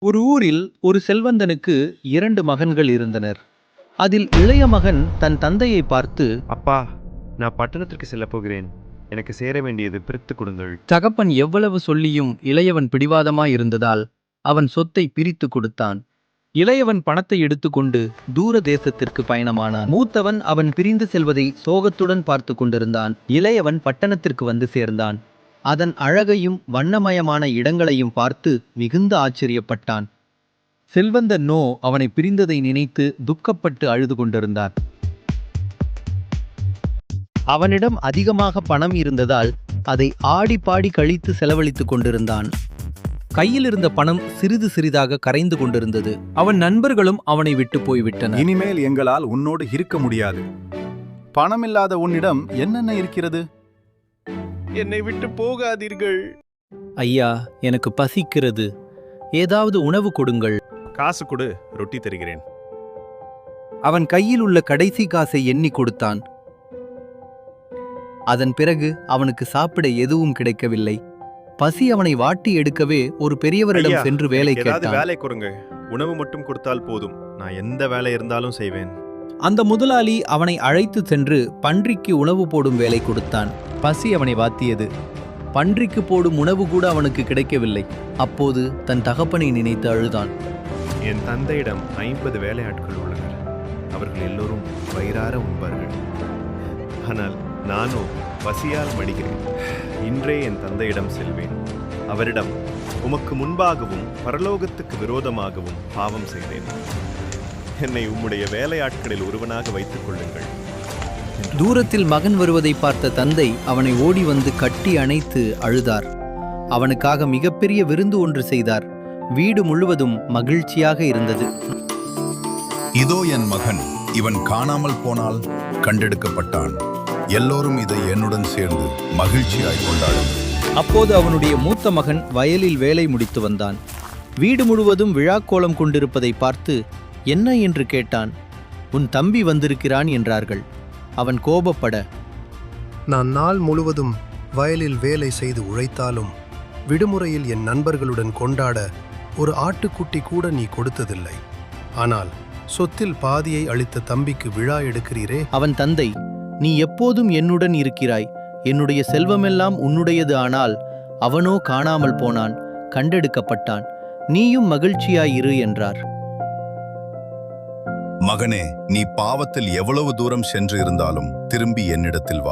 ஒரு ஊரில் ஒரு செல்வந்தனுக்கு 2 மகன்கள் இருந்தனர். அதில் இளைய மகன் தன் தந்தையை பார்த்து, அப்பா, நான் பட்டணத்திற்கு செல்லப் போகிறேன். எனக்கு சேர வேண்டியது பிரித்துக் கொடுங்கள். தகப்பன் எவ்வளவு சொல்லியும் இளையவன் பிடிவாதமாயிருந்ததால் அவன் சொத்தை பிரித்து கொடுத்தான். இளையவன் பணத்தை எடுத்துக்கொண்டு தூர தேசத்திற்கு பயணமானான். மூத்தவன் அவன் பிரிந்து செல்வதை சோகத்துடன் பார்த்து கொண்டிருந்தான். இளையவன் பட்டணத்திற்கு வந்து சேர்ந்தான். அதன் அழகையும் வண்ணமயமான இடங்களையும் பார்த்து மிகுந்த ஆச்சரியப்பட்டான். செல்வந்தனோ அவனை பிரிந்ததை நினைத்து துக்கப்பட்டு அழுது கொண்டிருந்தான். அவனிடம் அதிகமாக பணம் இருந்ததால் அதை ஆடி பாடி கழித்து செலவழித்துக் கொண்டிருந்தான். கையில் இருந்த பணம் சிறிது சிறிதாக கரைந்து கொண்டிருந்தது. அவன் நண்பர்களும் அவனை விட்டு போய்விட்டனர். இனிமேல் எங்களால் உன்னோடு இருக்க முடியாது. பணமில்லாத உன்னிடம் என்னென்ன இருக்கிறது? என்னை விட்டு போகாதீர்கள். ஐயா, எனக்கு பசிக்கிறது, ஏதாவது உணவு கொடுங்கள். காசு கொடு, ரொட்டி தருகிறேன். அவன் கையில் உள்ள கடைசி காசை எண்ணி கொடுத்தான். அதன் பிறகு அவனுக்கு சாப்பிட எதுவும் கிடைக்கவில்லை. பசி அவனை வாட்டி எடுக்கவே ஒரு பெரியவரிடம் ஐயா, சென்று வேலை எனக்கு ஏதாவது கேட்டான். வேலை கொடுங்க. உணவு மட்டும் கொடுத்தால் போதும். நான் எந்த வேலை இருந்தாலும் செய்வேன். அந்த முதலாளி அவனை அழைத்து சென்று பன்றிக்கு உணவு போடும் வேலை கொடுத்தான். பசி அவனை வாத்தியது. பன்றிக்கு போடும் உணவு கூட அவனுக்கு கிடைக்கவில்லை. அப்போது தன் தகப்பனை நினைத்து அழுதான். என் தந்தையிடம் 50 வேலையாட்கள் உள்ளனர். அவர்கள் எல்லோரும் வயிறார உண்பார்கள். ஆனால் நானோ பசியால் மடிகிறேன். இன்றே என் தந்தையிடம் செல்வேன். அவரிடம், உமக்கு முன்பாகவும் பரலோகத்துக்கு விரோதமாகவும் பாவம் செய்தேன். என்னை உம்முடைய வேலையாட்களில் ஒருவனாக வைத்துக் கொள்ளுங்கள். தூரத்தில் மகன் வருவதை பார்த்த தந்தை அவனை ஓடி வந்து கட்டி அணைத்து அழுதார். அவனுக்காக மிகப்பெரிய விருந்து ஒன்று செய்தார். வீடு முழுவதும் மகிழ்ச்சியாக இருந்தது. இதோ என் மகன், இவன் காணாமல் போனால் கண்டெடுக்கப்பட்டான். எல்லோரும் இதை என்னுடன் சேர்ந்து மகிழ்ச்சியாய் கொண்டாடும். அப்போது அவனுடைய மூத்த மகன் வயலில் வேலை முடித்து வந்தான். வீடு முழுவதும் விழாக்கோலம் கொண்டிருப்பதை பார்த்து என்ன என்று கேட்டான். உன் தம்பி வந்திருக்கிறான் என்றார்கள். அவன் கோபப்பட, நான் நாள் முழுவதும் வயலில் வேலை செய்து உழைத்தாலும் விடுமுறையில் என் நண்பர்களுடன் கொண்டாட ஒரு ஆட்டுக்குட்டி கூட நீ கொடுத்ததில்லை. ஆனால் சொத்தில் பாதியை அளித்த தம்பிக்கு விழா எடுக்கிறீரே. அவன் தந்தை, நீ எப்போதும் என்னுடன் இருக்கிறாய். என்னுடைய செல்வமெல்லாம் உன்னுடையது. ஆனால் அவனோ காணாமல் போனான், கண்டெடுக்கப்பட்டான். நீயும் மகிழ்ச்சியாயிரு என்றார். மகனே, நீ பாவத்தில் எவ்வளவு தூரம் சென்று இருந்தாலும் திரும்பி என்னிடத்தில் வா.